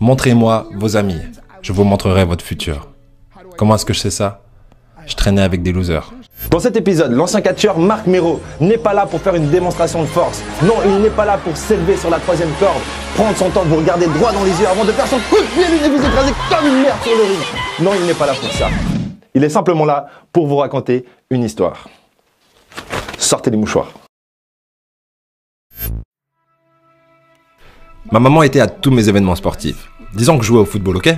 Montrez-moi vos amis. Je vous montrerai votre futur. Comment est-ce que je sais ça? Je traînais avec des losers. Dans cet épisode, l'ancien catcheur Marc Mero n'est pas là pour faire une démonstration de force. Non, il n'est pas là pour s'élever sur la troisième corde, prendre son temps, vous regarder droit dans les yeux avant de faire son coup de pied et vous écraser comme une merde sur le ring. Non, il n'est pas là pour ça. Il est simplement là pour vous raconter une histoire. Sortez les mouchoirs. Ma maman était à tous mes événements sportifs. Disons que je jouais au football, ok?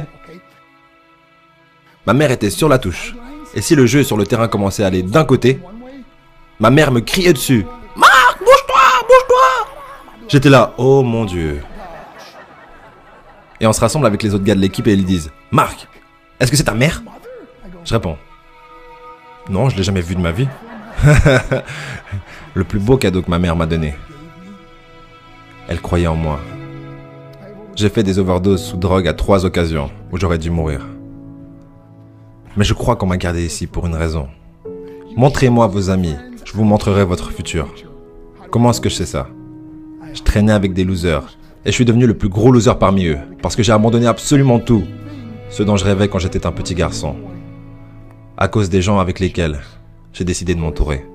Ma mère était sur la touche. Et si le jeu sur le terrain commençait à aller d'un côté, ma mère me criait dessus. Marc, bouge-toi, bouge-toi! J'étais là, oh mon Dieu. Et on se rassemble avec les autres gars de l'équipe et ils disent, Marc, est-ce que c'est ta mère? Je réponds, non, je l'ai jamais vue de ma vie. Le plus beau cadeau que ma mère m'a donné. Elle croyait en moi. J'ai fait des overdoses sous drogue à 3 occasions où j'aurais dû mourir. Mais je crois qu'on m'a gardé ici pour une raison. Montrez-moi vos amis, je vous montrerai votre futur. Comment est-ce que je sais ça? Je traînais avec des losers et je suis devenu le plus gros loser parmi eux parce que j'ai abandonné absolument tout, ce dont je rêvais quand j'étais un petit garçon. À cause des gens avec lesquels j'ai décidé de m'entourer.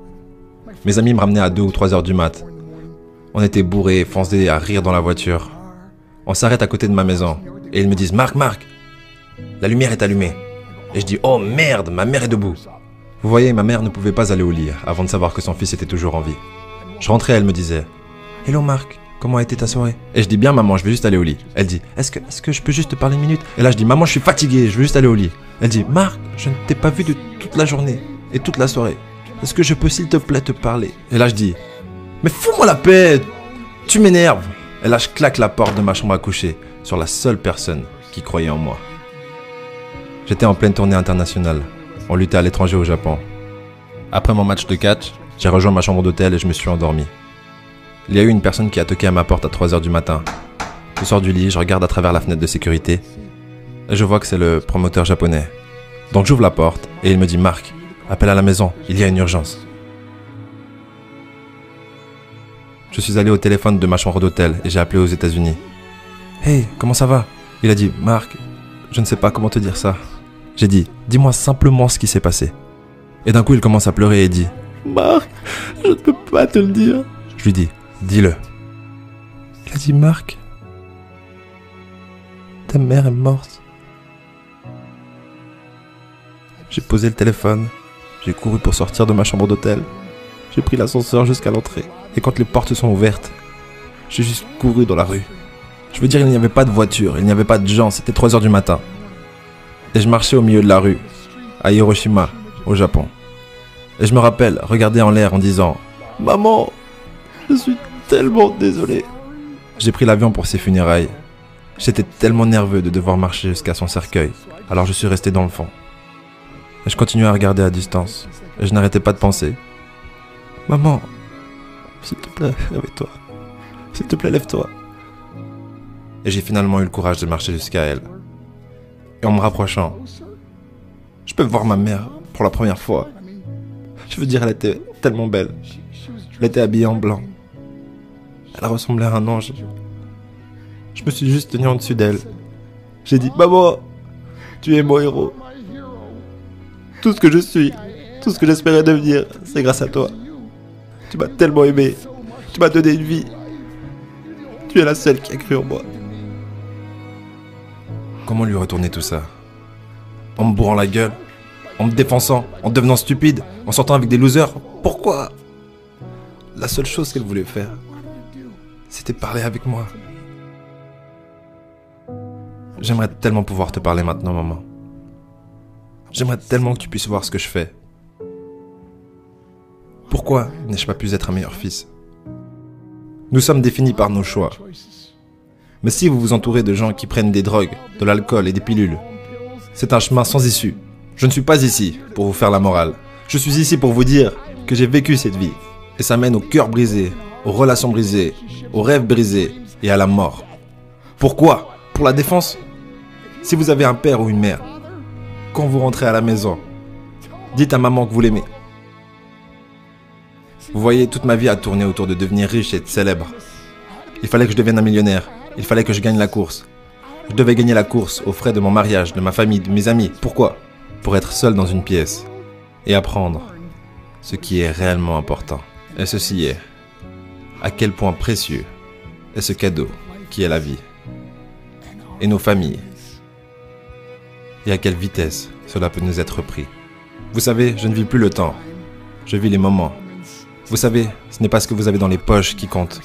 Mes amis me ramenaient à 2 ou 3 heures du mat. On était bourrés, foncés à rire dans la voiture. On s'arrête à côté de ma maison et ils me disent « Marc, la lumière est allumée ». Et je dis « Oh merde, ma mère est debout ». Vous voyez, ma mère ne pouvait pas aller au lit avant de savoir que son fils était toujours en vie. Je rentrais, elle me disait « Hello Marc, comment a été ta soirée ?» Et je dis « Bien maman, je vais juste aller au lit ». Elle dit « Est-ce que je peux juste te parler une minute ?» Et là je dis « Maman, je suis fatigué, je veux juste aller au lit ». Elle dit « Marc, je ne t'ai pas vu de toute la journée et toute la soirée. Est-ce que je peux s'il te plaît te parler ?» Et là je dis « Mais fous-moi la paix, tu m'énerves !» Et là je claque la porte de ma chambre à coucher sur la seule personne qui croyait en moi. J'étais en pleine tournée internationale. On luttait à l'étranger au Japon. Après mon match de catch, j'ai rejoint ma chambre d'hôtel et je me suis endormi. Il y a eu une personne qui a toqué à ma porte à 3 heures du matin. Je sors du lit, je regarde à travers la fenêtre de sécurité et je vois que c'est le promoteur japonais. Donc j'ouvre la porte et il me dit « Marc, appelle à la maison, il y a une urgence ». Je suis allé au téléphone de ma chambre d'hôtel et j'ai appelé aux États-Unis. « Hey, comment ça va ?» Il a dit « Marc, je ne sais pas comment te dire ça. » J'ai dit « Dis-moi simplement ce qui s'est passé. » Et d'un coup, il commence à pleurer et dit « Marc, je ne peux pas te le dire. » Je lui dis « Dis-le. » Il a dit « Marc, ta mère est morte. » J'ai posé le téléphone, j'ai couru pour sortir de ma chambre d'hôtel. J'ai pris l'ascenseur jusqu'à l'entrée. Et quand les portes sont ouvertes, j'ai juste couru dans la rue. Je veux dire, il n'y avait pas de voiture, il n'y avait pas de gens, c'était 3 heures du matin. Et je marchais au milieu de la rue, à Hiroshima, au Japon. Et je me rappelle regarder en l'air en disant « Maman, je suis tellement désolé. » J'ai pris l'avion pour ses funérailles. J'étais tellement nerveux de devoir marcher jusqu'à son cercueil, alors je suis resté dans le fond. Et je continuais à regarder à distance, et je n'arrêtais pas de penser « Maman, s'il te plaît, réveille-toi. S'il te plaît, lève-toi. » Et j'ai finalement eu le courage de marcher jusqu'à elle. Et en me rapprochant, je peux voir ma mère pour la première fois. Je veux dire, elle était tellement belle. Elle était habillée en blanc. Elle ressemblait à un ange. Je me suis juste tenu en dessus d'elle. J'ai dit, maman, tu es mon héros. Tout ce que je suis, tout ce que j'espérais devenir, c'est grâce à toi. Tu m'as tellement aimé. Tu m'as donné une vie. Tu es la seule qui a cru en moi. Comment lui retourner tout ça? En me bourrant la gueule? En me défonçant? En devenant stupide? En sortant avec des losers? Pourquoi? La seule chose qu'elle voulait faire, c'était parler avec moi. J'aimerais tellement pouvoir te parler maintenant, maman. J'aimerais tellement que tu puisses voir ce que je fais. Pourquoi n'ai-je pas pu être un meilleur fils? Nous sommes définis par nos choix. Mais si vous vous entourez de gens qui prennent des drogues, de l'alcool et des pilules, c'est un chemin sans issue. Je ne suis pas ici pour vous faire la morale. Je suis ici pour vous dire que j'ai vécu cette vie. Et ça mène au cœur brisé, aux relations brisées, aux rêves brisés et à la mort. Pourquoi? Pour la défense? Si vous avez un père ou une mère, quand vous rentrez à la maison, dites à maman que vous l'aimez. Vous voyez, toute ma vie a tourné autour de devenir riche et célèbre. Il fallait que je devienne un millionnaire. Il fallait que je gagne la course. Je devais gagner la course aux frais de mon mariage, de ma famille, de mes amis. Pourquoi? Pour être seul dans une pièce et apprendre ce qui est réellement important. Et ceci est à quel point précieux est ce cadeau qui est la vie et nos familles. Et à quelle vitesse cela peut nous être pris. Vous savez, je ne vis plus le temps. Je vis les moments. Vous savez, ce n'est pas ce que vous avez dans les poches qui compte.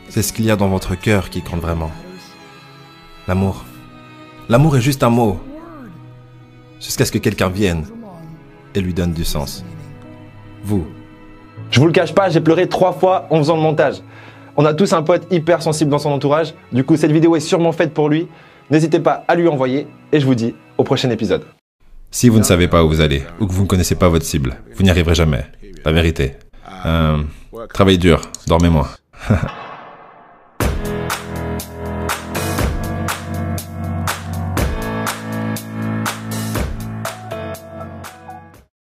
C'est ce qu'il y a dans votre cœur qui compte vraiment. L'amour. L'amour est juste un mot. Jusqu'à ce que quelqu'un vienne et lui donne du sens. Vous. Je vous le cache pas, j'ai pleuré 3 fois en faisant le montage. On a tous un pote hyper sensible dans son entourage. Du coup, cette vidéo est sûrement faite pour lui. N'hésitez pas à lui envoyer et je vous dis au prochain épisode. Si vous ne savez pas où vous allez ou que vous ne connaissez pas votre cible, vous n'y arriverez jamais. La vérité. Travaillez dur, dormez moins.